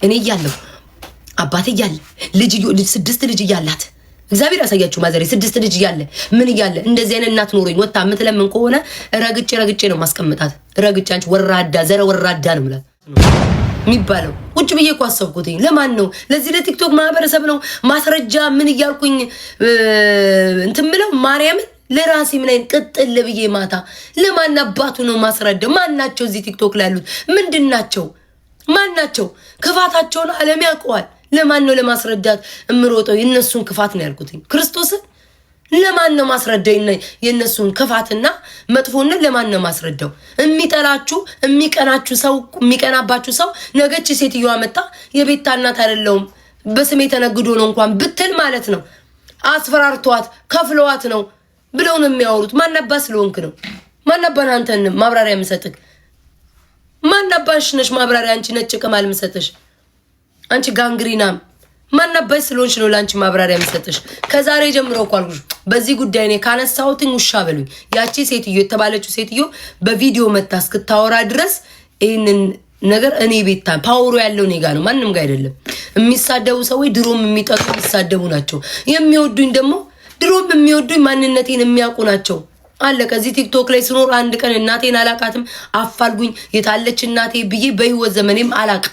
እኔ እያለሁ አባቴ እያለ ልጅ 6 ልጅ እያላት እግዚአብሔር ያሳያችሁ ማዘሬ 6 ልጅ እያለ ምን እያለ እንደዚህ አይነት እናት ኖሮኝ ወጣ ምትለምን ከሆነ ረግጬ ነው ማስቀምጣት። ረግጬ አንቺ ወራዳ ዘረ ወራዳ ነው ማለት የሚባለው። ቁጭ ብዬ እኮ አሰብኩትኝ ለማን ነው? ለዚህ ለቲክቶክ ማህበረሰብ ነው ማስረጃ ምን እያልኩኝ እንትን ብለው ማርያምን ለራሴ ምን አይን ቅጥል ብዬ ማታ ለማን አባቱ ነው ማስረዳው? ማናቸው እዚህ ቲክቶክ ላይ ያሉት ምንድናቸው? ማናቸው? ክፋታቸውን ዓለም ያውቀዋል። ለማን ነው ለማስረዳት እምሮጠው? የነሱን ክፋት ነው ያልኩትኝ ክርስቶስን ለማን ነው ማስረዳው? የነሱን ክፋትና መጥፎነት ለማን ነው ማስረዳው? የሚጠላችሁ የሚቀናችሁ ሰው የሚቀናባችሁ ሰው ነገች ሴትዮዋ መጣ የቤታ እናት አይደለሁም በስሜ ተነግዶ ነው እንኳን ብትል ማለት ነው አስፈራርቷት ከፍለዋት ነው ብለው ነው የሚያወሩት። ማናባ ስለሆንክ ነው? ማናባን አንተን ማብራሪያ የምሰጥክ? ማናባሽ ነሽ ማብራሪያ? አንቺ ነጭ ቅማል የምሰጥሽ አንቺ ጋንግሪናም ማናባሽ ስለሆንሽ ነው ላንቺ ማብራሪያ የምሰጥሽ። ከዛሬ ጀምሮ እኮ አልኩሽ በዚህ ጉዳይ ነው ካነሳሁትኝ ውሻ በሉኝ። ያቺ ሴትዮ የተባለችው ሴትዮ በቪዲዮ መታ እስክታወራ ድረስ ይሄንን ነገር እኔ ቤታ ፓወሩ ያለው እኔ ጋር ነው ማንንም ጋር አይደለም። የሚሳደቡ ሰዎች ድሮም የሚጠጡ የሚሳደቡ ናቸው። የሚወዱኝ ደግሞ ድሮም የሚወዱኝ ማንነቴን የሚያውቁ ናቸው። አለቀ። እዚህ ቲክቶክ ላይ ስኖር አንድ ቀን እናቴን አላቃትም አፋልጉኝ የታለች እናቴ ብዬ በህይወት ዘመኔም አላቅ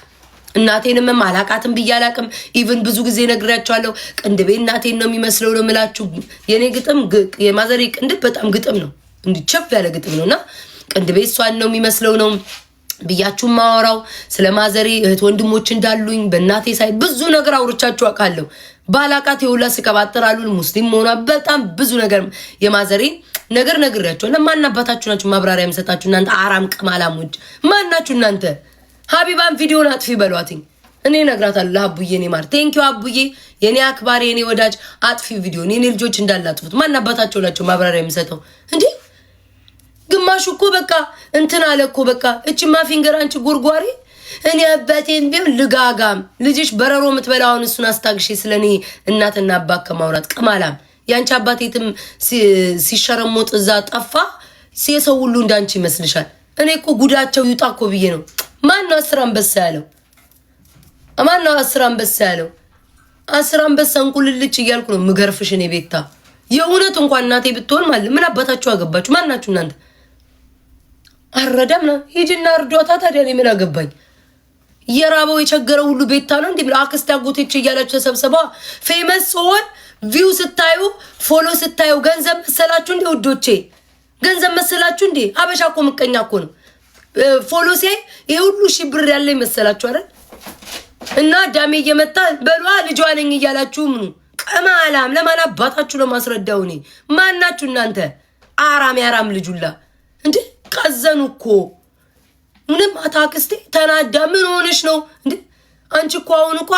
እናቴንም አላቃትም ብዬ አላቅም። ኢቭን ብዙ ጊዜ ነግሬያቸዋለሁ። ቅንድቤ እናቴን ነው የሚመስለው ነው የምላችሁ። የኔ ግጥም የማዘሬ ቅንድብ በጣም ግጥም ነው እንዲቸፍ ያለ ግጥም ነውና ቅንድቤ እሷን ነው የሚመስለው ነው ብያችሁ ማወራው። ስለ ማዘሬ እህት ወንድሞች እንዳሉኝ በእናቴ ሳይ ብዙ ነገር አውርቻችሁ አውቃለሁ። ባላቃት የውላ ስቀባጥራሉ ሙስሊም ሆኗ በጣም ብዙ ነገር የማዘሬ ነገር ነግሬያችሁ እና ማን አባታችሁ ናችሁ ማብራሪያ የምሰጣችሁ እናንተ አራም ቅማላሞች ማን ናችሁ እናንተ? ሀቢባን ቪዲዮን አጥፊ በሏትኝ እኔ ነግራታለሁ ለአቡዬ እኔ ማር ቴንኪው አቡዬ የኔ አክባሪ የኔ ወዳጅ አጥፊ ቪዲዮን የኔ ልጆች እንዳላጥፉት ማን አባታችሁ ናችሁ ማብራሪያ የምሰጠው እንዴ? ግማሹ እኮ በቃ እንትን አለ እኮ በቃ እቺማ ፊንገር አንቺ ጎርጓሪ እኔ አባቴን ቢሆን ልጋጋም ልጅሽ በረሮ የምትበላውን እሱን አስታግሼ ስለኔ እናትና አባት ከማውራት ቅማላም ያንቺ አባቴትም ሲሸረሞጥ እዛ ጠፋ የሰው ሁሉ እንዳንቺ ይመስልሻል? እኔ እኮ ጉዳቸው ይውጣ እኮ ብዬ ነው። ማን ነው 10 አንበሳ ያለው? ማን ነው 10 አንበሳ ያለው? 10 አንበሳ እንቁልልጭ እያልኩ ነው ምገርፍሽ እኔ ቤታ። የእውነት እንኳን እናቴ ብትሆን ማለት ምን አባታችሁ አገባችሁ? ማን ናችሁ እናንተ? አረዳም ነው ሂጂና እርዷታ። ታዲያ እኔ ምን አገባኝ? የራበው የቸገረው ሁሉ ቤታ ነው እንዴ? አክስት አጎቴች እያላችሁ ተሰብስበው ፌመስ ሆን ቪው ስታዩ ፎሎ ስታዩ ገንዘብ መሰላችሁ እንዴ ውዶቼ? ገንዘብ መሰላችሁ እንዴ? አበሻ እኮ ምቀኛ እኮ ነው። ፎሎ ሲያይ ይሄ ሁሉ ሺህ ብር ያለ ይመስላችሁ አይደል? እና ዳሜ እየመጣ በሏ ልጇ ነኝ እያላችሁ ምኑ ቀማላም ለማን አባታችሁ ለማስረዳው እኔ ማናችሁ እናንተ? አራም ያራም ልጁላ እንዴ ቀዘኑ እኮ ምንም አታክስቴ ተናዳ ምን ሆነሽ ነው እንዴ? አንቺ እኮ አሁን እኮ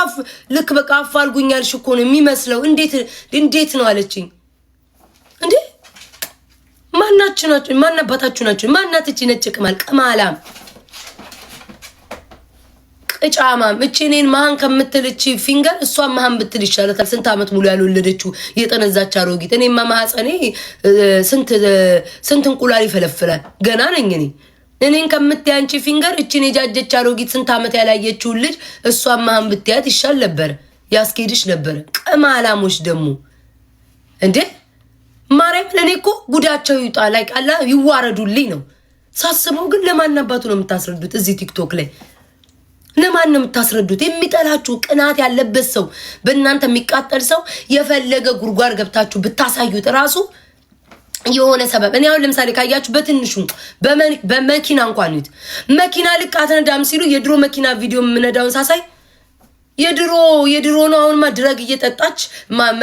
ልክ በቃ አፋልጉኛልሽ እኮ ነው የሚመስለው። እንዴት ነው አለችኝ እንዴ? ማናችሁ ናችሁ? ማናባታችሁ ናችሁ? ማናት እቺ ነጭ ቅማል ቅማላም ቅጫማም እቺ እኔን ማን ከምትል እቺ ፊንገር እሷን ማን ብትል ይሻላል። ስንት አመት ሙሉ ያልወለደችው የጠነዛች አሮጊት እኔማ ማህፀኔ ስንት እንቁላል ይፈለፍላል ገና ነኝ እኔ። እኔን ከምትይ አንቺ ፊንገር እቺን የጃጀች አሮጊት ስንት አመት ያላየችው ልጅ እሷን ማን ብትያት ይሻል ነበር፣ ያስኬድሽ ነበር። ቅማላሞች ደግሞ እንዴ ማርያም ለኔ እኮ ጉዳቸው ይውጣ ላይ ቃላ ይዋረዱልኝ ነው ሳስበው። ግን ለማን አባቱ ነው የምታስረዱት? እዚህ ቲክቶክ ላይ ለማን ነው የምታስረዱት? የሚጠላችሁ ቅናት ያለበት ሰው በእናንተ የሚቃጠል ሰው የፈለገ ጉርጓር ገብታችሁ ብታሳዩት ራሱ የሆነ ሰበብ እኔ አሁን ለምሳሌ ካያችሁ በትንሹ በመኪና እንኳን ይት መኪና ልክ አትነዳም ሲሉ የድሮ መኪና ቪዲዮ ምነዳውን ሳሳይ የድሮ ነው። አሁንማ ድረግ እየጠጣች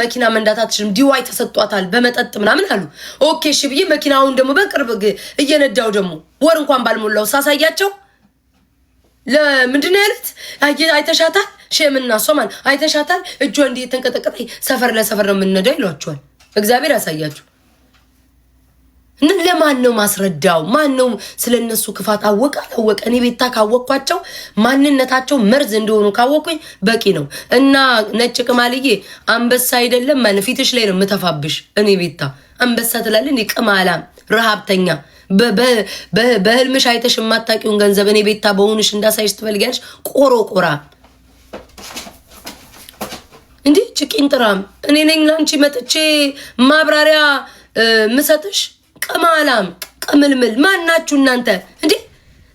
መኪና መንዳት አትችልም ዲዋይ ተሰጧታል በመጠጥ ምናምን አሉ። ኦኬ እሺ ብዬ መኪናውን ደግሞ በቅርብ እየነዳው ደግሞ ወር እንኳን ባልሞላው ሳሳያቸው ለምንድነው ያሉት? አይተሻታል ሸምና ሶማን አይተሻታል እጇ እንዴ ተንቀጠቀጠ ሰፈር ለሰፈር ነው የምንነዳው ይሏቸዋል። እግዚአብሔር ያሳያችሁ። ለማን ነው ማስረዳው? ማን ነው ስለነሱ ክፋት አወቀ አላወቀ? እኔ ቤታ ካወቅኳቸው ማንነታቸው መርዝ እንደሆኑ ካወቁኝ በቂ ነው። እና ነጭ ቅማልዬ አንበሳ አይደለም ማለት ፊትሽ ላይ ነው የምተፋብሽ። እኔ ቤታ አንበሳ ትላለህ እንዴ? ቅማላም ረሃብተኛ በህልምሽ አይተሽ የማታውቂውን ገንዘብ እኔ ቤታ በሆንሽ እንዳሳይሽ ትፈልጊያለሽ። ቆሮቆራ እች ቂንጥራም እኔ ነኝ ላንቺ መጥቼ ማብራሪያ ምሰጥሽ? ቅማላም ቅምልምል ማናችሁ እናንተ እንዴ?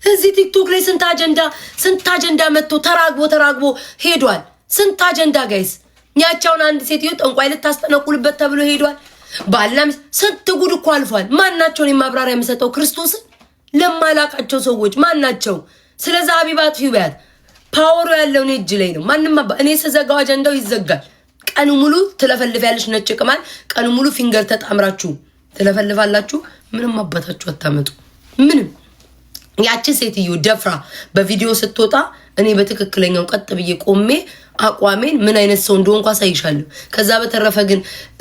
እዚህ ቲክቶክ ላይ ስንት አጀንዳ መጥቶ ተራግቦ ሄዷል። ስንት አጀንዳ ጋይስ። ያቻውን አንድ ሴትዮ ጠንቋይ ልታስጠነቁልበት ተብሎ ሄዷል። ባላም ስንት ጉድ እኮ አልፏል። ማናቸው ነው ማብራሪያ የምሰጠው? ክርስቶስን ለማላቃቸው ሰዎች ማናቸው? ስለዛ ሀቢባ አጥፊው ቢያት ፓወሩ ያለው እኔ እጅ ላይ ነው። ማንንም እኔ ስዘጋው አጀንዳው ይዘጋል። ቀኑ ሙሉ ትለፈልፊያለሽ ነጭ ቅማል። ቀኑ ሙሉ ፊንገር ተጣምራችሁ ትለፈልፋላችሁ። ምንም አባታችሁ አታመጡ። ምንም ያቺ ሴትዮ ደፍራ በቪዲዮ ስትወጣ እኔ በትክክለኛው ቀጥ ብዬ ቆሜ አቋሜን ምን አይነት ሰው እንደሆንኩ አሳይሻለሁ። ከዛ በተረፈ ግን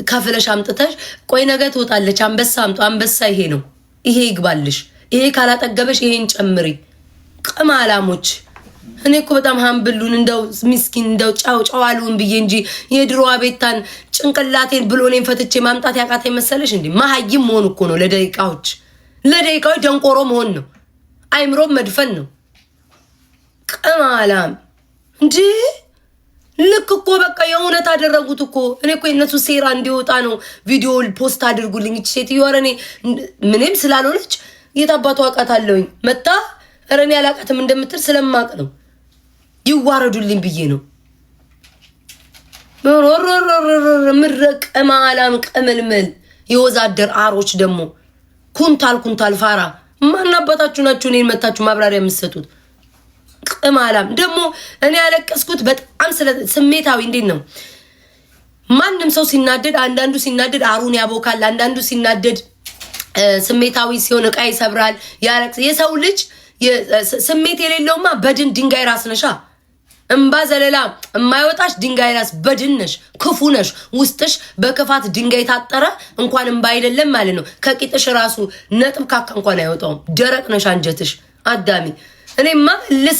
ከፍለሽ አምጥተሽ ቆይ ነገ ትወጣለች አንበሳ አምጡ። አንበሳ ይሄ ነው፣ ይሄ ይግባልሽ። ይሄ ካላጠገበሽ ይሄን ጨምሪ። ቅማላሞች እኔ እኮ በጣም ሀምብሉን እንደው ምስኪን እንደው ጫዋሉን ብዬ እንጂ የድሮዋ ቤታን ጭንቅላቴን ብሎኔን ፈትቼ ማምጣት ያቃተኝ መሰለሽ እንዴ? መሀይም መሆን እኮ ነው። ለደቂቃዎች ደንቆሮ መሆን ነው። አይምሮም መድፈን ነው። ቅማላም እንጂ ልክ እኮ በቃ የእውነት አደረጉት እኮ። እኔ እኮ የእነሱ ሴራ እንዲወጣ ነው ቪዲዮ ፖስት አድርጉልኝ። እቺ ሴትዮ ኧረ እኔ ምንም ስላልሆነች የታባቱ አውቃታለሁኝ መጣ ኧረ እኔ አላውቃትም እንደምትል ስለማቅ ነው። ይዋረዱልኝ ብዬ ነው። ምረቅ ማላም ቅምልምል የወዛደር አሮች ደግሞ ኩንታል ፋራ ማናባታችሁ ናችሁ? እኔን መታችሁ ማብራሪያ የምትሰጡት ቅማላም ደግሞ። እኔ ያለቀስኩት በጣም ስሜታዊ እንዴት ነው? ማንም ሰው ሲናደድ፣ አንዳንዱ ሲናደድ አሩን ያቦካል፣ አንዳንዱ ሲናደድ ስሜታዊ ሲሆን ዕቃ ይሰብራል፣ ያለቅስ። የሰው ልጅ ስሜት የሌለውማ በድን ድንጋይ ራስ ነሻ። እምባ ዘለላ የማይወጣሽ ድንጋይ ራስ በድን ነሽ። ክፉ ነሽ። ውስጥሽ በክፋት ድንጋይ ታጠረ እንኳን እምባ አይደለም ማለት ነው። ከቂጥሽ ራሱ ነጥብ ካካ እንኳን አይወጣውም። ደረቅ ነሽ አንጀትሽ አዳሚ። እኔማ እልህ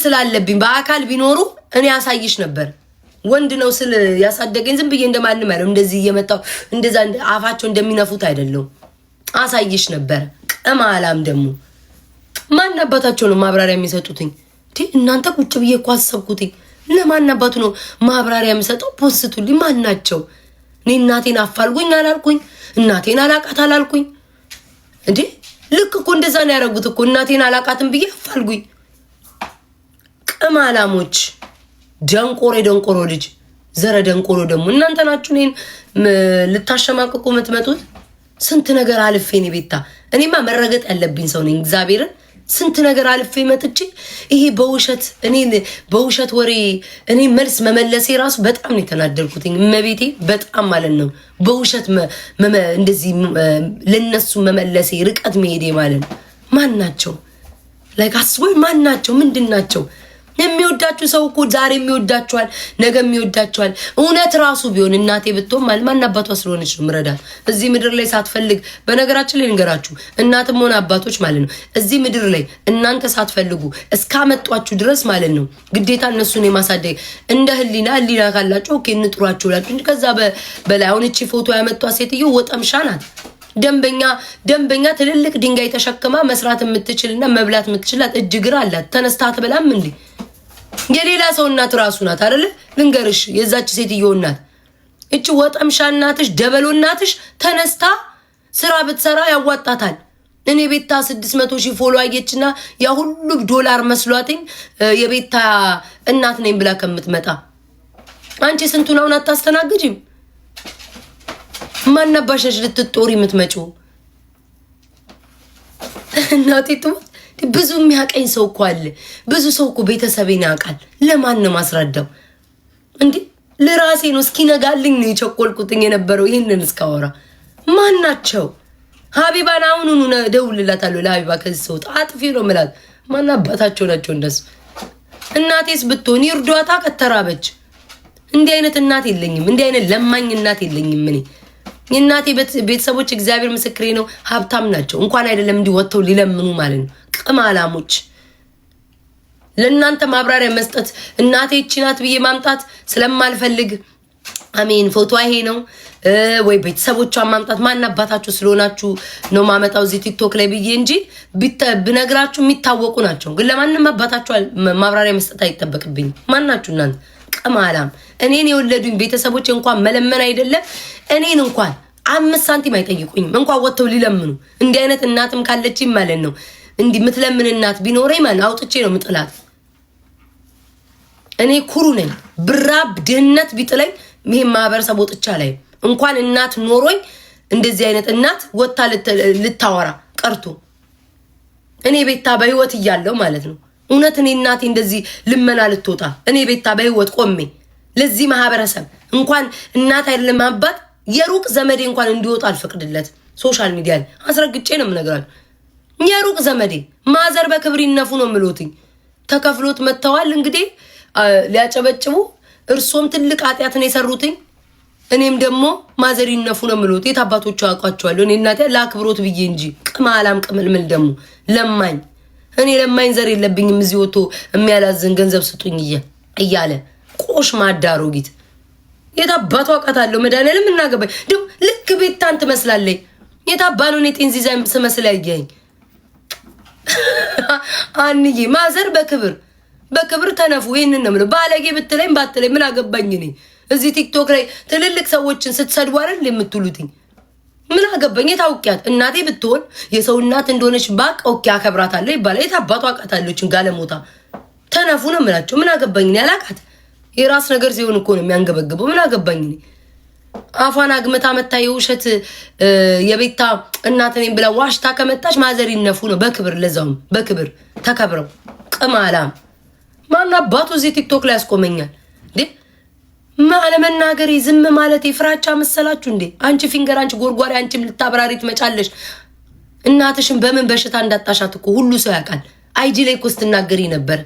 ስላለብኝ በአካል ቢኖሩ እኔ ያሳይሽ ነበር። ወንድ ነው ስል ያሳደገኝ ዝም ብዬ እንደማንም አይደለም። እንደዚህ እየመጣው እንደዛ አፋቸው እንደሚነፉት አይደለም። አሳይሽ ነበር። ቅማላም ደግሞ ማን አባታቸው ነው ማብራሪያ የሚሰጡትኝ? እናንተ ቁጭ ብዬ እኮ አሰብኩትኝ። ለማን አባቱ ነው ማብራሪያ የሚሰጠው? ፖስቱልኝ። ማን ናቸው? እኔ እናቴን አፋልጉኝ አላልኩኝ? እናቴን አላቃት አላልኩኝ እንዴ? ልክ እኮ እንደዛ ነው ያደረጉት እኮ። እናቴን አላቃትም ብዬ አፋልጉኝ። ቅማላሞች ደንቆሮ ልጅ ዘረ ደንቆሮ ደግሞ እናንተ ናችሁ እኔን ልታሸማቅቁ የምትመጡት። ስንት ነገር አልፌ እኔ ቤታ እኔማ መረገጥ ያለብኝ ሰው ነኝ። እግዚአብሔርን ስንት ነገር አልፌ መጥቼ ይሄ በውሸት ወሬ እኔ መልስ መመለሴ ራሱ በጣም ነው የተናደርኩትኝ። እመቤቴ በጣም ማለት ነው። በውሸት እንደዚህ ለነሱ መመለሴ ርቀት መሄዴ ማለት ነው። ማን ናቸው? አስቦኝ ማን ናቸው? ምንድን ናቸው? የሚወዳችሁ ሰው እኮ ዛሬ የሚወዳችኋል፣ ነገ የሚወዳችኋል። እውነት ራሱ ቢሆን እናቴ ብትሆን ማለት ማን አባቷ ስለሆነች ነው ምረዳት እዚህ ምድር ላይ ሳትፈልግ። በነገራችን ላይ ንገራችሁ እናትም ሆነ አባቶች ማለት ነው እዚህ ምድር ላይ እናንተ ሳትፈልጉ እስካመጧችሁ ድረስ ማለት ነው ግዴታ እነሱን የማሳደግ እንደ ህሊና ካላችሁ ኦኬ እንጥሯቸው ላችሁ እንጂ ከዛ በላይ አሁን እቺ ፎቶ ያመጧት ሴትዮ ወጠምሻ ናት። ደንበኛ ትልልቅ ድንጋይ ተሸክማ መስራት የምትችልና መብላት የምትችላት እጅ እግር አላት። ተነስታ አትበላም እንዴ? የሌላ ሰው እናት ራሱ ናት አይደለ? ልንገርሽ የዛች ሴትዮ እናት እቺ ወጠምሻ እናትሽ ደበሎ እናትሽ ተነስታ ስራ ብትሰራ ያዋጣታል። እኔ ቤታ 600,000 ፎሎ አየችና ያ ሁሉ ዶላር መስሏትኝ የቤታ እናት ነኝ ብላ ከምትመጣ አንቺ ስንቱን አሁን አታስተናግጂም? ማናባሽሽ ልትጦሪ የምትመጪው እናቴቱ። ብዙ የሚያቀኝ ሰው እኮ አለ። ብዙ ሰው እኮ ቤተሰቤን ያውቃል። ለማን ነው ማስረዳው እንዴ? ለራሴ ነው። እስኪነጋልኝ ነው የቸኮልኩትኝ የነበረው ይሄንን እስካወራ። ማን ናቸው? ሀቢባን አሁኑኑ ደውልላታለሁ። ለሀቢባ ከዚህ ሰው አጥፊ ነው ማለት ማን አባታቸው ናቸው እንደሱ? እናቴስ ብትሆን ይርዷታ ከተራበች። እንዲህ አይነት እናት የለኝም። እንዲህ አይነት ለማኝ እናት የለኝም። እኔ የእናቴ ቤተሰቦች እግዚአብሔር ምስክሬ ነው ሀብታም ናቸው። እንኳን አይደለም እንዲህ ወጥተው ሊለምኑ ማለት ነው። ቅማላሞች ለእናንተ ማብራሪያ መስጠት እናቴ እቺ ናት ብዬ ማምጣት ስለማልፈልግ አሜን ፎቶ ይሄ ነው ወይ ቤተሰቦቿን ማምጣት ማን አባታችሁ ስለሆናችሁ ነው ማመጣው እዚህ ቲክቶክ ላይ ብዬ እንጂ ብነግራችሁ የሚታወቁ ናቸው። ግን ለማንም አባታችሁ ማብራሪያ መስጠት አይጠበቅብኝ። ማን ናችሁ እናንተ? ቅማላም እኔን የወለዱኝ ቤተሰቦች እንኳን መለመን አይደለም እኔን እንኳን 5 ሳንቲም አይጠይቁኝም እንኳን ወጥተው ሊለምኑ። እንዲህ አይነት እናትም ካለችኝ ማለት ነው እንዲህ ምትለምን እናት ቢኖረኝ ማለት አውጥቼ ነው ምጥላት። እኔ ኩሩ ነኝ። ብራብ ድህነት ቢጥለኝ ይሄን ማህበረሰብ ወጥቻ ላይ እንኳን እናት ኖሮኝ እንደዚህ አይነት እናት ወጣ ልታወራ ቀርቶ እኔ ቤታ በህይወት እያለው ማለት ነው እውነት እኔ እናቴ እንደዚህ ልመና ልትወጣ እኔ ቤታ በህይወት ቆሜ ለዚህ ማህበረሰብ እንኳን እናት አይደለም አባት የሩቅ ዘመዴ እንኳን እንዲወጣ አልፈቅድለት። ሶሻል ሚዲያ ላይ አስረግጬ ነው የምነግራችሁ። የሩቅ ዘመዴ ማዘር በክብር ይነፉ ነው የምሎትኝ። ተከፍሎት መጥተዋል እንግዲህ ሊያጨበጭቡ። እርሶም ትልቅ ኃጢአትን የሰሩትኝ እኔም ደግሞ ማዘር ይነፉ ነው የምሎት። የት አባቶቹ አውቃቸዋለሁ። እኔ እናቴ ለአክብሮት ብዬ እንጂ ቅማላም ቅምልምል ደግሞ ለማኝ እኔ ለማኝ ዘር የለብኝም። እዚህ ወጥቶ የሚያላዝን ገንዘብ ስጡኝ እያለ ቆሽ ማዳሮጊት የታባቷ አውቃታለሁ። መድኃኒዓለም እናገባኝ ደግሞ ልክ ቤታን ትመስላለኝ። የታባኑን የጤንዚዛ ስመስል ያየኝ አንዬ ማዘር በክብር ተነፉ። ይህንን ነው የምለው። ባለጌ ብትለኝ ባትለኝ ምን አገባኝ እኔ። እዚህ ቲክቶክ ላይ ትልልቅ ሰዎችን ስትሰድቡ አይደል የምትሉትኝ? ምን አገባኝ? የታውቂያት እናቴ ብትሆን የሰው እናት እንደሆነች ባቅ ኦኬ አከብራታለሁ ይባላል። የታባቷ አውቃታለችን ጋለሞታ ተነፉ ነው የምላቸው። ምን አገባኝ እኔ አላቃት። የራስ ነገር ሲሆን እኮ ነው የሚያንገበግበው። ምን አገባኝ እኔ። አፋን አግመታ መታ የውሸት የቤታ እናት ነኝ ብላ ዋሽታ ከመጣች ማዘር ይነፉ ነው በክብር ለዛውም በክብር ተከብረው። ቅማላም ማን አባቱ እዚህ ቲክቶክ ላይ ያስቆመኛል እንዴ? አለመናገሬ ዝም ማለት ፍራቻ መሰላችሁ እንዴ? አንቺ ፊንገር አንቺ ጎርጓሪ አንቺም ልታብራሪ ትመጫለሽ። እናትሽን በምን በሽታ እንዳጣሻት እኮ ሁሉ ሰው ያውቃል። አይጂ ላይ እኮ ስትናገሪ ነበር።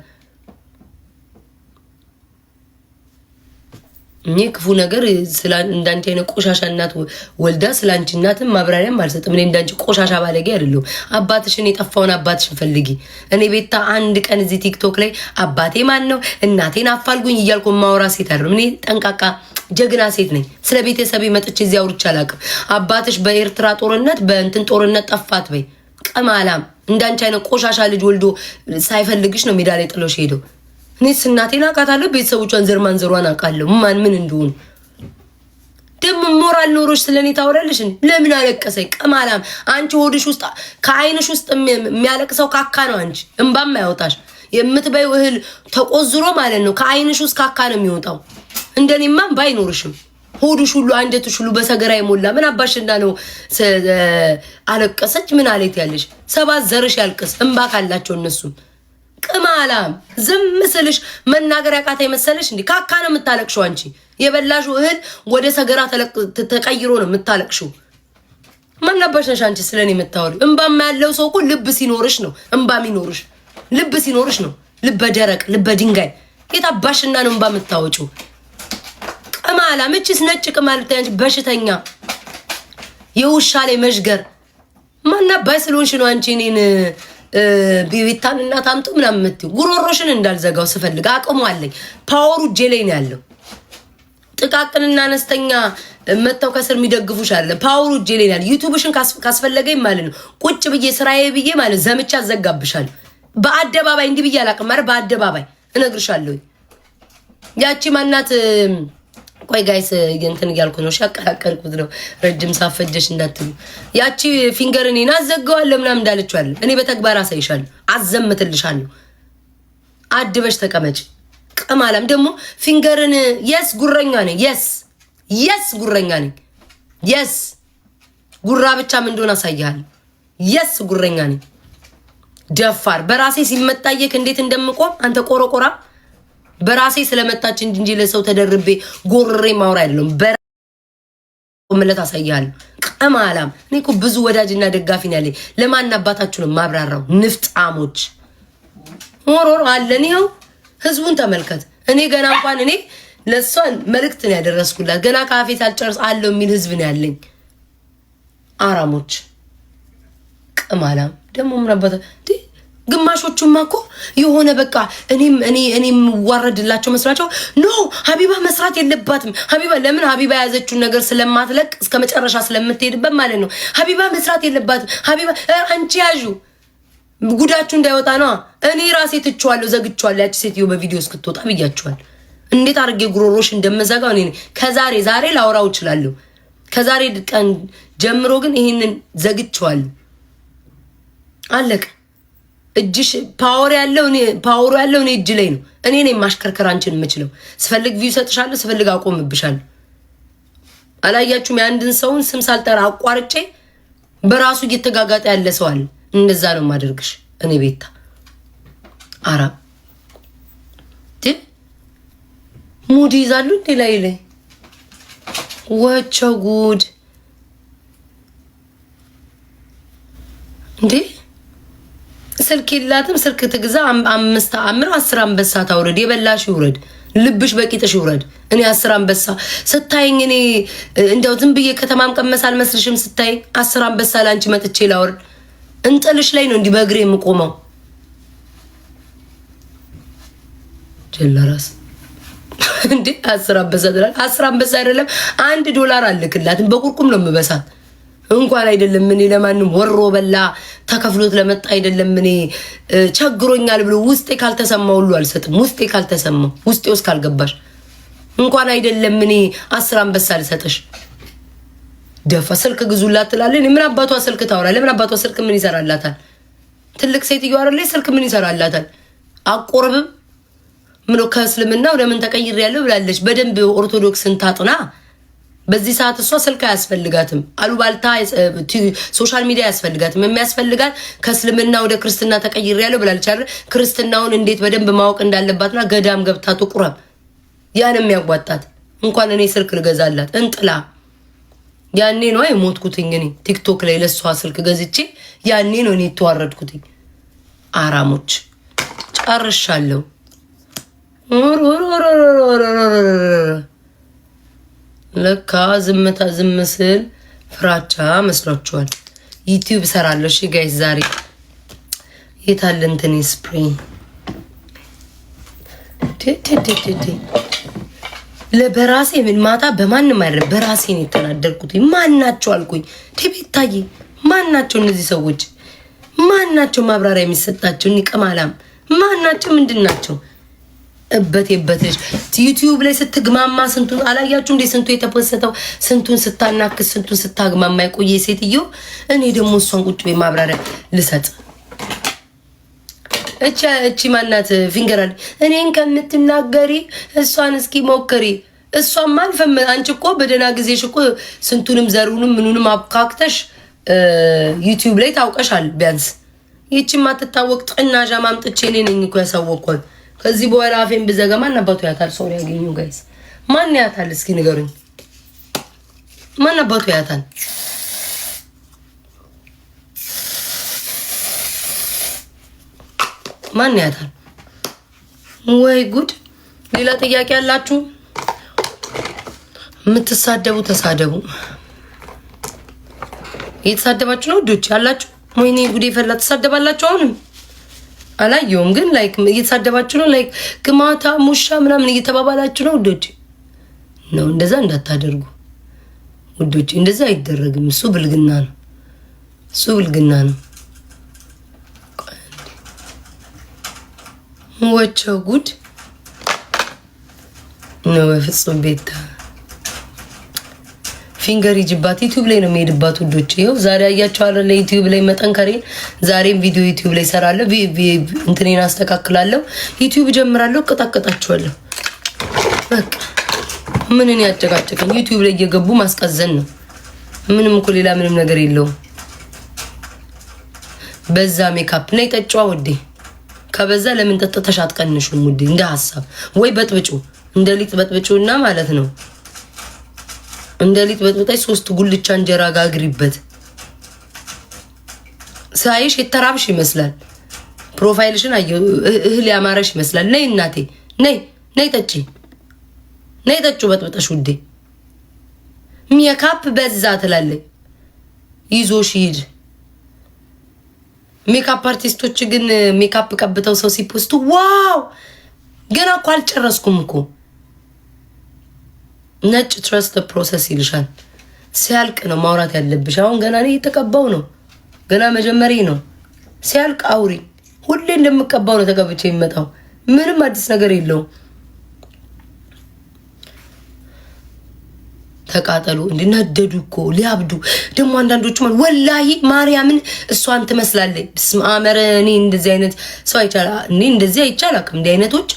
እኔ ክፉ ነገር እንዳንቺ አይነት ቆሻሻ እናት ወልዳ ስላንቺ እናትም ማብራሪያም አልሰጥም። እኔ እንዳንቺ ቆሻሻ ባለጌ አይደለሁ። አባትሽን የጠፋውን አባትሽን ፈልጊ። እኔ ቤታ አንድ ቀን እዚህ ቲክቶክ ላይ አባቴ ማን ነው እናቴን አፋልጉኝ እያልኩ ማውራ ሴት አይደለም። እኔ ጠንቃቃ ጀግና ሴት ነኝ። ስለ ቤተሰቤ መጥቼ እዚህ አውርቼ አላውቅም። አባትሽ በኤርትራ ጦርነት በእንትን ጦርነት ጠፋት በይ። ቅማላም እንዳንቺ አይነት ቆሻሻ ልጅ ወልዶ ሳይፈልግሽ ነው ሜዳ ላይ ጥሎሽ ሄደው። እኔስ እናቴን አውቃታለሁ። ቤተሰቦቿን ዘር ማንዘሯን አውቃለሁ። ማን ምን እንደሆኑ ደግሞ ሞራል ኖሮሽ ስለኔ ታወራለሽ። ለምን አለቀሰኝ? ቅማላም አንቺ ሆድሽ ውስጥ ከአይንሽ ውስጥ የሚያለቅሰው ካካ ነው። አንቺ እንባም ያወጣሽ የምትበይው እህል ተቆዝሮ ማለት ነው። ከአይንሽ ውስጥ ካካ ነው የሚወጣው። እንደኔማ እንባ አይኖርሽም። ሆድሽ ሁሉ አንጀትሽ ሁሉ በሰገራ ይሞላ። ምን አባሽና ነው አለቀሰች? ምን አለት ያለሽ? ሰባት ዘርሽ ያልቅስ እንባ ካላቸው እነሱም። ቅማላም ዝም ስልሽ መናገር ያቃታ መሰለሽ እንዴ? ካካ ነው የምታለቅሽው አንቺ። የበላሹ እህል ወደ ሰገራ ተቀይሮ ነው የምታለቅሽው። ማናባሽ ነሽ አንቺ ስለኔ የምታወሪ? እንባም ያለው ሰው እኮ ልብ ሲኖርሽ ነው እንባ የሚኖርሽ። ልብ ሲኖርሽ ነው። ልበ ደረቅ ልበ ድንጋይ የታባሽና ነው እንባ የምታወጪው። ቅማላም እቺስ ነጭ ቅማል ታንቺ በሽተኛ የውሻ ላይ መሽገር ማናባይ ስለሆንሽ ነው አንቺ እኔን ቤታን እናት አምጡ ምናምን የምትይው። ጉሮሮሽን እንዳልዘጋው ስፈልግ አቅሙ አለኝ። ፓወሩ እጄ ላይ ነው ያለው። ጥቃቅንና አነስተኛ መተው ከስር የሚደግፉሽ አለ። ፓወሩ እጄ ላይ ነው ያለው። ዩቲዩብሽን ካስፈለገኝ ማለት ነው ቁጭ ብዬ ስራዬ ብዬ ማለት ዘምቻ አዘጋብሻለሁ። በአደባባይ እንዲህ ብዬ አላውቅም። ኧረ በአደባባይ እነግርሻለሁ። ያቺ ማናት? ቆይ ጋይስ እንትን እያልኩ ነው። ሻቀላቀልኩት ነው። ረጅም ሳፈጀሽ እንዳትሉ። ያቺ ፊንገርን እኔን አዘጋዋለሁ ምናምን እንዳለችው አለ። እኔ በተግባር አሳይሻለሁ፣ አዘምትልሻለሁ። አድበሽ ተቀመጭ። ቅማላም ደግሞ ፊንገርን የስ ጉረኛ ነኝ። የስ ጉረኛ ነኝ። የስ ጉራ ብቻ ምን እንደሆነ አሳይሃለሁ። የስ ጉረኛ ነኝ። ደፋር በራሴ ሲመጣየክ እንዴት እንደምቆም አንተ ቆረቆራ በራሴ ስለመጣች እንጂ ለሰው ተደርቤ ጎርሬ ማውራ አይደለም። በመለት አሳያለሁ። ቅማላም እኔ እኮ ብዙ ወዳጅና ደጋፊ ነው ያለኝ። ለማን አባታችሁ ነው ማብራራው? ንፍጣሞች ሆሮር አለን። ይኸው ህዝቡን ተመልከት። እኔ ገና እንኳን እኔ ለሷ መልእክት ነው ያደረስኩላት። ገና ካፌ ሳልጨርስ አለው የሚል ህዝብ ነው ያለኝ። አራሞች ቅማላም ደግሞ ምን አባታ ግማሾቹማ እኮ የሆነ በቃ እኔም ዋረድላቸው መስራቸው ኖ ሀቢባ መስራት የለባትም። ሀቢባ ለምን ሀቢባ የያዘችውን ነገር ስለማትለቅ እስከ መጨረሻ ስለምትሄድበት ማለት ነው። ሀቢባ መስራት የለባትም። ሀቢባ አንቺ ያዡ ጉዳችሁ እንዳይወጣ ነው። እኔ ራሴ ትቼዋለሁ፣ ዘግቼዋለሁ። ያቺ ሴትዮ በቪዲዮ እስክትወጣ ብያችኋል። እንዴት አድርጌ ጉሮሮሽ እንደምዘጋው እኔ ዛሬ ላወራው እችላለሁ። ከዛሬ ቀን ጀምሮ ግን ይሄንን ዘግቼዋለሁ። አለቀ። እጅሽ ፓወር ያለው እኔ እጅ ላይ ነው። እኔ ነኝ ማሽከርከር አንቺን የምችለው። ስፈልግ ቪው ሰጥሻለሁ፣ ስፈልግ አቆምብሻለሁ። አላያችሁም? የአንድን ሰውን ስም ሳልጠራ አቋርጬ በራሱ እየተጋጋጠ ያለ ሰው አለ። እንደዛ ነው ማደርግሽ እኔ ቤታ አራ ሙድ ይዛሉ እንዴ ላይ ወቸው ጉድ እንዴ! ስልክ የላትም። ስልክ ትግዛ 5 አምር 10 አንበሳ ታውረድ። የበላሽ ይውረድ፣ ልብሽ በቂጥሽ ይውረድ። እኔ 10 አንበሳ ስታይኝ እኔ እንደው ዝም ብዬ ከተማም ቀመስ አልመስልሽም? ስታይኝ 10 አንበሳ ላንቺ መጥቼ ላወርድ እንጥልሽ ላይ ነው እንዲህ በእግሬ የምቆመው። ጀለራስ እንዴ 10 አንበሳ ትላለች። 10 አንበሳ አይደለም $1 አልክላትም። በቁርቁም ነው የምበሳት። እንኳን አይደለም እኔ ለማንም ወሮ በላ ተከፍሎት ለመጣ አይደለም እኔ ቸግሮኛል ብሎ ውስጤ ካልተሰማው ሁሉ አልሰጥም። ውስጤ ካልተሰማው ውስጤ ውስጥ ካልገባሽ እንኳን አይደለም እኔ 10 አንበሳ ልሰጥሽ። ደፋ ስልክ ግዙላት ትላለች። ምን አባቷ ስልክ ታወራለች? ምን አባቷ ስልክ ምን ይሰራላታል? ትልቅ ሴትዮ አይደለች? ስልክ ምን ይሰራላታል? አቆርብም ምን ከእስልምና ወደ ምን ተቀይሬያለሁ ብላለች። በደንብ ኦርቶዶክስን ታጥና። በዚህ ሰዓት እሷ ስልክ አያስፈልጋትም። አሉባልታ ሶሻል ሚዲያ አያስፈልጋትም። የሚያስፈልጋት ከእስልምና ወደ ክርስትና ተቀይሬያለሁ ብላለች አይደል? ክርስትናውን እንዴት በደንብ ማወቅ እንዳለባትና ገዳም ገብታ ትቁረብ። ያን የሚያጓጣት እንኳን እኔ ስልክ ልገዛላት እንጥላ። ያኔ ነው የሞትኩትኝ እኔ ቲክቶክ ላይ ለሷ ስልክ ገዝቼ ያኔ ነው እኔ የተዋረድኩትኝ። አራሞች ጨርሻለሁ። ለካ ዝምታ ዝም ስል ፍራቻ መስሏችኋል። ዩቲዩብ ሰራለሁ። እሺ ጋይስ ዛሬ የታለንተኔ ስፕሬይ ለበራሴ ምን ማታ በማንም አይደለም በራሴ ነው የተናደርኩት። ማናቸው አልኩኝ። ቤታዬ ማናቸው እነዚህ ሰዎች? ማናቸው ማብራሪያ የሚሰጣቸው? ንቀማላም ማናቸው? ምንድናቸው? እበቴበትሽ ዩቲዩብ ላይ ስትግማማ ስንቱን አላያችሁም እንዴ? ስንቱ የተፖሰተው ስንቱን ስታናክስ ስንቱን ስታግማማ የቆየ ሴትዮ። እኔ ደግሞ እሷን ቁጭ ቤ ማብራሪያ ልሰጥ። እቺ ማናት ፊንገራል? እኔን ከምትናገሪ እሷን እስኪ ሞክሪ። እሷም አልፈም አንቺ እኮ በደና ጊዜሽ እኮ ስንቱንም ዘሩንም ምኑንም አብካክተሽ ዩቲዩብ ላይ ታውቀሻል። ቢያንስ ይቺ ማትታወቅ ጥናዣ ማምጥቼ እኔ ነኝ እኮ ያሳወቅኳት። ከዚህ በኋላ አፌን ብዘጋ ማን አባቱ ያታል? ሶሪ ያገኙ ጋይስ ማን ያታል? እስኪ ንገሩኝ። ማን አባቱ ያታል? ማን ያታል? ወይ ጉድ! ሌላ ጥያቄ ያላችሁ የምትሳደቡ ተሳደቡ። እየተሳደባችሁ ነው ዶች ያላችሁ። ወይኔ ጉዴ ፈላ። ተሳደባላችሁ አሁንም አላየውም ግን ላይክ እየተሳደባችሁ ነው። ላይክ ግማታ ሙሻ ምናምን እየተባባላችሁ ነው ውዶች። ነው እንደዛ እንዳታደርጉ ውዶች። እንደዛ አይደረግም። እሱ ብልግና ነው። እሱ ብልግና ነው። ወቸው ጉድ ነው በፍጹም። ቤታ ፊንገር ይጅባት ዩቲዩብ ላይ ነው የሚሄድባት ውዶች። ይኸው ዛሬ አያችሁ አይደል? ዩቲዩብ ላይ መጠንከሬን ዛሬም ቪዲዮ ዩቲዩብ ላይ ሰራለሁ። እንትኔን አስተካክላለሁ። ዩቲዩብ ጀምራለሁ። ቀጣቀጣችኋለሁ። በቃ ምንን ያጨቃጨቀኝ? ዩቲዩብ ላይ እየገቡ ማስቀዘን ነው። ምንም እኮ ሌላ ምንም ነገር የለውም። በዛ ሜካፕ ነይ ጠጫዋ ውዴ። ከበዛ ለምን ተጠተሽ አትቀንሹም ውዴ? እንደ ሐሳብ ወይ በጥብጩ እንደ ሊጥ በጥብጩና ማለት ነው። እንደ ሊጥ በጥብጣይ 3 ጉልቻ እንጀራ ጋግሪበት። ሳይሽ የተራብሽ ይመስላል። ፕሮፋይልሽን አየሁ። እህል ያማረሽ ይመስላል። ነይ እናቴ ነይ ጠጪ። ነይ ጠጩ በጥብጠሽ ውዴ። ሜካፕ በዛ ትላለች። ይዞሽ ይሄድ። ሜካፕ አርቲስቶች ግን ሜካፕ ቀብተው ሰው ሲፖስቱ ዋው! ገና እኮ አልጨረስኩም እኮ። ነጭ ትረስት ፕሮሰስ ይልሻል። ሲያልቅ ነው ማውራት ያለብሽ። አሁን ገና እኔ እየተቀባው ነው። ገና መጀመሪያ ነው። ሲያልቅ አውሪ። ሁሌ እንደምቀባው ነው ተቀብቼ የሚመጣው። ምንም አዲስ ነገር የለውም። ተቃጠሉ እንድነደዱ እኮ ሊያብዱ ደግሞ አንዳንዶቹ ማለት ወላሂ ማርያምን እሷን ትመስላለች። ስማመረ እኔ እንደዚህ አይነት ሰው አይቻላ እኔ እንደዚህ አይቻላቅም። እንዲህ አይነቶች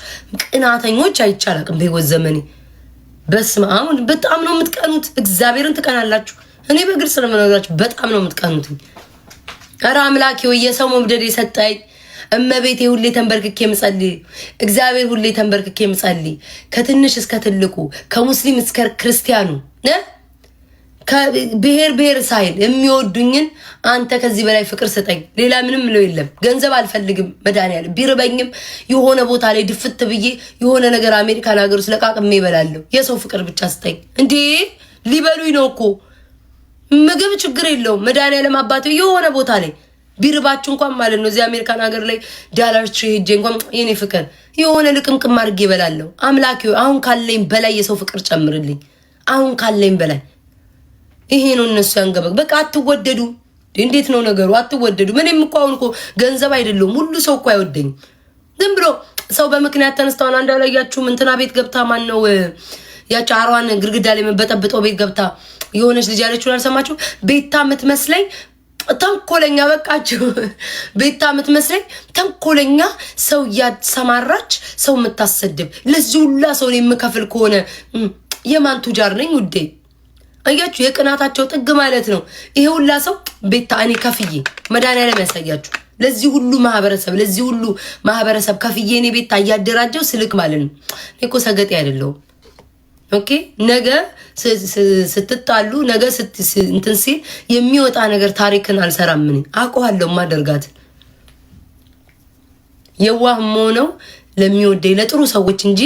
ቅናተኞች አይቻላቅም በህይወት ዘመኔ። በስማም በጣም ነው የምትቀኑት። እግዚአብሔርን ትቀናላችሁ። እኔ በግልጽ ነው የምነግራችሁ፣ በጣም ነው የምትቀኑት። ኧረ አምላኬ ወይ የሰው መውደድ የሰጠኝ እመቤቴ ሁሌ ተንበርክኬ ምጸልይ፣ እግዚአብሔር ሁሌ ተንበርክኬ ምጸልይ፣ ከትንሽ እስከ ትልቁ ከሙስሊም እስከ ክርስቲያኑ ብሔር ሳይል የሚወዱኝን አንተ ከዚህ በላይ ፍቅር ስጠኝ። ሌላ ምንም ምለው የለም። ገንዘብ አልፈልግም። መድኃኒዓለም ቢርበኝም የሆነ ቦታ ላይ ድፍት ብዬ የሆነ ነገር አሜሪካን ሀገር ውስጥ ለቃቅሜ እበላለሁ። የሰው ፍቅር ብቻ ስጠኝ። እንዴ ሊበሉኝ ነው እኮ ምግብ ችግር የለውም። መድኃኒዓለም አባቴ የሆነ ቦታ ላይ ቢርባችሁ እንኳን ማለት ነው እዚህ አሜሪካን ሀገር ላይ ዳላር ሄጄ እንኳን የኔ ፍቅር የሆነ ልቅምቅም አድርጌ እበላለሁ። አምላኬ አሁን ካለኝ በላይ የሰው ፍቅር ጨምርልኝ። አሁን ካለኝ በላይ ይሄ ነው እነሱ ያንገበግ። በቃ አትወደዱ። እንዴት ነው ነገሩ? አትወደዱ። ምንም እኮ አሁን እኮ ገንዘብ አይደለም ሁሉ ሰው እኮ አይወደኝ። ዝም ብሎ ሰው በምክንያት ተነስታውን አንዳላያችሁ እንትና ቤት ገብታ ማን ነው ያቺ አሯን ግርግዳ ላይ መበጠብጠው ቤት ገብታ የሆነች ልጅ ያለችውን አልሰማችሁ? ቤታ የምትመስለኝ ተንኮለኛ በቃችሁ። ቤታ የምትመስለኝ ተንኮለኛ ሰው ያሰማራች ሰው የምታሰድብ ለዚህ ሁላ ሰው የምከፍል ከሆነ የማን ቱጃር ነኝ ውዴ? አያችሁ የቅናታቸው ጥግ ማለት ነው። ይሄ ሁላ ሰው ቤታ እኔ ከፍዬ መድኃኒዓለም ያሳያችሁ ለዚህ ሁሉ ማህበረሰብ ከፍዬ እኔ ቤታ እያደራጀው ስልክ ማለት ነው። እኔ እኮ ሰገጤ አይደለሁም። ኦኬ ነገ ስትጣሉ ነገ እንትን ሲል የሚወጣ ነገር ታሪክን አልሰራም። ምን አውቀዋለሁ ማደርጋት የዋህ ሆነው ለሚወደኝ ለጥሩ ሰዎች እንጂ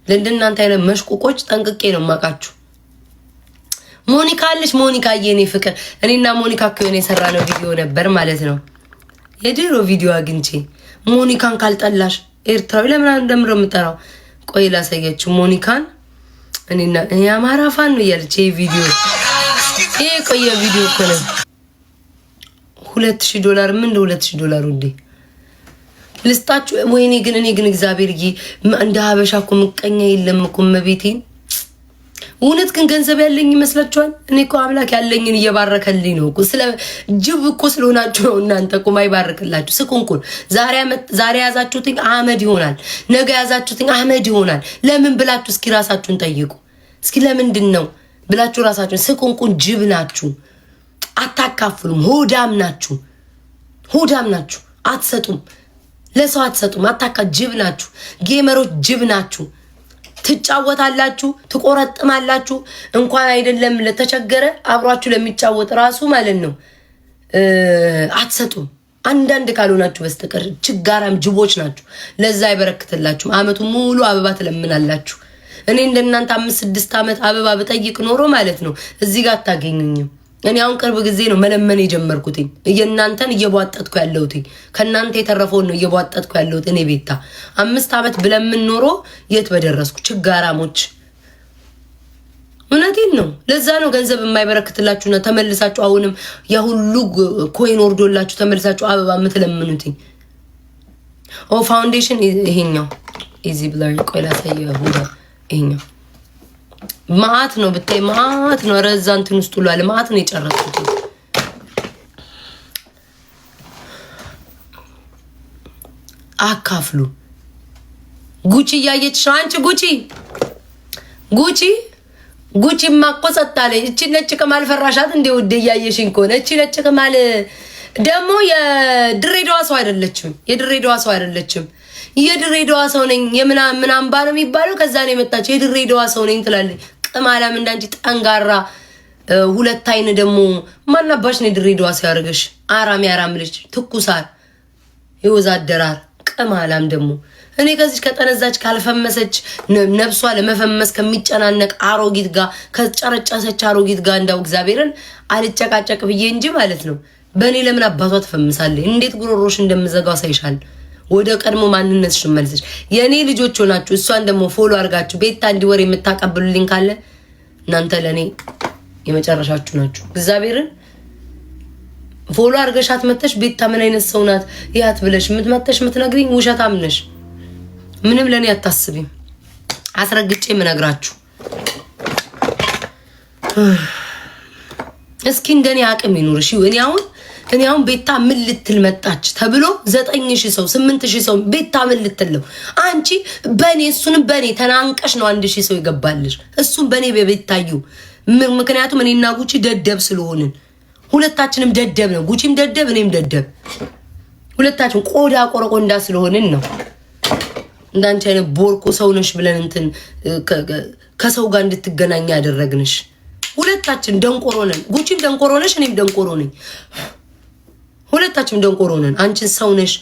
ለእንደናንተ አይነት መሽቁቆች ጠንቅቄ ነው የማውቃችሁ። ሞኒካ አለች። ሞኒካ የኔ ፍቅር እኔና ሞኒካ ከሆነ የሰራነው ቪዲዮ ነበር ማለት ነው። የድሮ ቪዲዮ አግኝቼ ሞኒካን ካልጠላሽ ኤርትራዊ ለምን እንደምረው የምጠራው ቆይ ላሳያችሁ ሞኒካን እኔና የአማራ ፋን ነው ያለች ቪዲዮ። ይሄ ቆየ ቪዲዮ እኮ ነው። $2000 ምን ነው $2000 እንዴ ልስጣችሁ? ወይኔ ግን እኔ ግን እግዚአብሔር እንደ ሀበሻ እኮ ምቀኛ የለም እኮ መቤቴን። እውነት ግን ገንዘብ ያለኝ ይመስላችኋል? እኔ እኮ አምላክ ያለኝን እየባረከልኝ ነው እኮ። ስለ ጅብ እኮ ስለሆናችሁ ነው እናንተ እኮ ማይባርክላችሁ። ስኩንኩን ዛሬ ያዛችሁትኝ አህመድ ይሆናል፣ ነገ ያዛችሁትኝ አህመድ ይሆናል። ለምን ብላችሁ እስኪ ራሳችሁን ጠይቁ። እስኪ ለምንድን ነው ብላችሁ ራሳችሁን። ስኩንኩን ጅብ ናችሁ፣ አታካፍሉም። ሆዳም ናችሁ፣ አትሰጡም፣ ለሰው አትሰጡም። ጅብ ናችሁ። ጌመሮች ጅብ ናችሁ። ትጫወታላችሁ፣ ትቆረጥማላችሁ። እንኳን አይደለም ለተቸገረ አብሯችሁ ለሚጫወት ራሱ ማለት ነው አትሰጡም። አንዳንድ ካልሆናችሁ በስተቀር ችጋራም ጅቦች ናችሁ። ለዛ አይበረክትላችሁም። አመቱ ሙሉ አበባ ትለምናላችሁ። እኔ እንደናንተ 5-6 አመት አበባ በጠይቅ ኖሮ ማለት ነው እዚህ ጋር አታገኙኝም። እኔ አሁን ቅርብ ጊዜ ነው መለመን የጀመርኩት። የእናንተን እየቧጠጥኩ ያለሁት ከእናንተ የተረፈውን ነው እየቧጠጥኩ ያለሁት። እኔ ቤታ 5 አመት ብለምን ኖሮ የት በደረስኩ። ችጋራሞች እውነቴን ነው። ለዛ ነው ገንዘብ የማይበረክትላችሁና ተመልሳችሁ አሁንም ያ ሁሉ ኮይን ወርዶላችሁ ተመልሳችሁ አበባ የምትለምኑት። ፋውንዴሽን ይሄኛው ኢዚ ብለር ቆይ ላሳየው። ይሄኛው ማአት ነው ብታይ ማአት ነው። ረዛንትን ውስጥ ሁሉ አለ ማአት ነው የጨረስኩት። አካፍሉ። ጉቺ እያየች ነው። አንቺ ጉቺ ማቆጸጣለ እቺ ነጭ ቅማል ፈራሻት እንደ ወደ እያየሽኝ ከሆነ እቺ ነጭ ቅማል ደግሞ የድሬዳዋ ሰው አይደለችም። የድሬዳዋ ሰው ነኝ ምናምን ባለው የሚባለው ከዛ ነው የመጣች። የድሬዳዋ ሰው ነኝ ትላለች። ቅማላም እንዳንቺ ጠንጋራ ሁለት አይን ደግሞ ማናባሽ ነው የድሬዳዋ ሰው ያርገሽ። አራም ልጅ ትኩሳር ይወዛደራር ቅማላም ደግሞ እኔ ከዚህ ከጠነዛች ካልፈመሰች ነፍሷ ለመፈመስ ከሚጨናነቅ አሮጊት ጋር ከጨረጨሰች አሮጊት ጋር እንዳው እግዚአብሔርን አልጨቃጨቅ ብዬ እንጂ ማለት ነው። በእኔ ለምን አባቷ ትፈምሳለች? እንዴት ጉሮሮሽ እንደምዘጋው ሳይሻል ወደ ቀድሞ ማንነትሽ መልሰሽ የኔ ልጆች ሆናችሁ እሷን ደግሞ ፎሎ አድርጋችሁ ቤታ እንዲወር የምታቀብሉልኝ ካለ እናንተ ለኔ የመጨረሻችሁ ናችሁ። እግዚአብሔርን ፎሎ አድርገሻት መተሽ ቤታ ምን አይነት ሰው ናት ያት ብለሽ የምትነግሪኝ ውሸታም ነሽ። ምንም ለኔ አታስቢም። አስረግጬ የምነግራችሁ እስኪ እንደኔ አቅም ይኑርሽ። እኔ አሁን ቤታ ምን ልትል መጣች ተብሎ 9000 ሰው 8000 ሰው ቤታ ምን ልትለው አንቺ በኔ እሱንም በኔ ተናንቀሽ ነው 1000 ሰው ይገባልሽ። እሱም በኔ በቤታዩ ምክንያቱም እኔና ጉቺ ደደብ ስለሆንን ሁለታችንም ደደብ ነው። ጉቺም ደደብ እኔም ደደብ ሁለታችን ቆዳ ቆረቆንዳ ስለሆንን ነው። እንዳንቺ አይነት ቦርቆ ሰው ነሽ ብለን እንትን ከሰው ጋር እንድትገናኝ ያደረግንሽ ሁለታችን ደንቆሮ ነን። ጉቺም ደንቆሮ ነሽ እኔም ደንቆሮ ነኝ። ሁለታችንም ደንቆሮ ነን። አንቺን ሰው ነሽ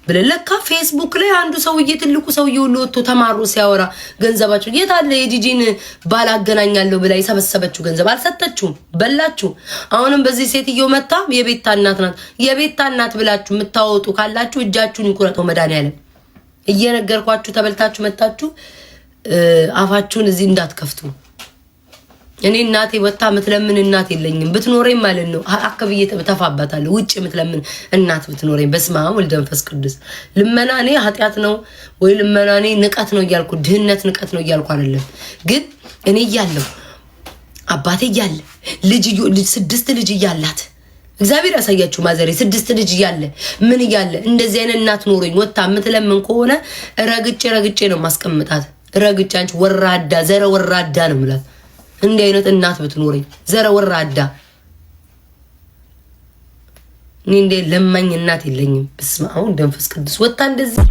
ብለን ለካ ፌስቡክ ላይ አንዱ ሰውዬ ትልቁ ሰውዬ ሁሉ ወጥቶ ተማሩ ሲያወራ ገንዘባችሁ የት አለ የጂጂን ባላገናኛለሁ ብላ የሰበሰበችው ገንዘብ አልሰጠችውም፣ በላችሁ። አሁንም በዚህ ሴትዮ መጣ የቤታ እናት ናት። የቤታ እናት ብላችሁ የምታወጡ ካላችሁ እጃችሁን ይቁረጠው መድኃኒዓለም። እየነገርኳችሁ ተበልታችሁ መጣችሁ አፋችሁን እዚህ እንዳትከፍቱ። እኔ እናቴ ወጣ ምትለምን እናት የለኝም። ብትኖረኝ ማለት ነው አከብዬ ተፋባታለሁ። ውጭ ምትለምን እናት ብትኖረኝ በስመ አብ ወልድ መንፈስ ቅዱስ። ልመና እኔ ኃጢአት ነው ወይ ልመና እኔ ንቀት ነው እያልኩ ድህነት ንቀት ነው እያልኩ አይደለም። ግን እኔ እያለሁ አባቴ እያለ ልጅ 6 ልጅ እያላት እግዚአብሔር ያሳያችሁ ማዘሬ 6 ልጅ እያለ ምን እያለ እንደዚህ አይነት እናት ኖሮኝ ወጣ ምትለምን ከሆነ ረግጬ ነው ማስቀምጣት። ረግጬ አንቺ ወራዳ ዘረ ወራዳ ነው ማለት እንዲህ አይነት እናት ብትኖረኝ ዘረ ወራዳ። እኔ እንደ ለማኝ እናት የለኝም። በስመ አብ ወመንፈስ ቅዱስ ወጣ እንደዚህ